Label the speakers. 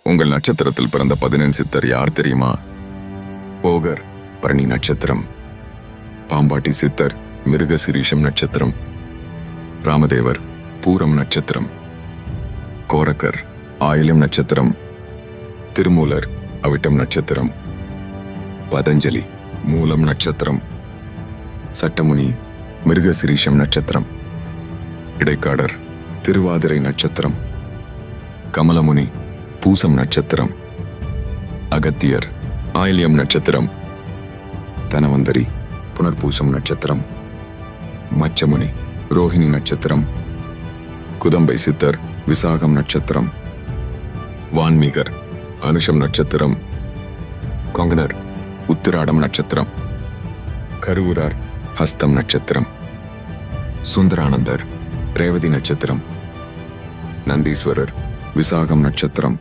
Speaker 1: உங்கள் நட்சத்திரத்தில் பிறந்த 15 சித்தர் யார் தெரியுமா? போகர் பரணி நட்சத்திரம், பாம்பாட்டி சித்தர் மிருகசிரீஷம் நட்சத்திரம், ராமதேவர் பூரம் நட்சத்திரம், கோரக்கர் ஆயில்யம் நட்சத்திரம், திருமூலர் அவிட்டம் நட்சத்திரம், பதஞ்சலி மூலம் நட்சத்திரம், சட்டமுனி மிருகசிரீஷம் நட்சத்திரம், இடைக்காடர் திருவாதிரை நட்சத்திரம், கமலமுனி பூசம் நட்சத்திரம், அகத்தியர் ஆயில்யம் நட்சத்திரம், தனவந்தரி புனர்பூசம் நட்சத்திரம், மச்சமுனி ரோஹிணி நட்சத்திரம், குதம்பை சித்தர் விசாகம் நட்சத்திரம், வான்மீகர் அனுஷம் நட்சத்திரம், கொங்கணர் உத்திராடம் நட்சத்திரம், கருவூரார் ஹஸ்தம் நட்சத்திரம், சுந்தரானந்தர் ரேவதி நட்சத்திரம், நந்தீஸ்வரர் விசாகம் நட்சத்திரம்,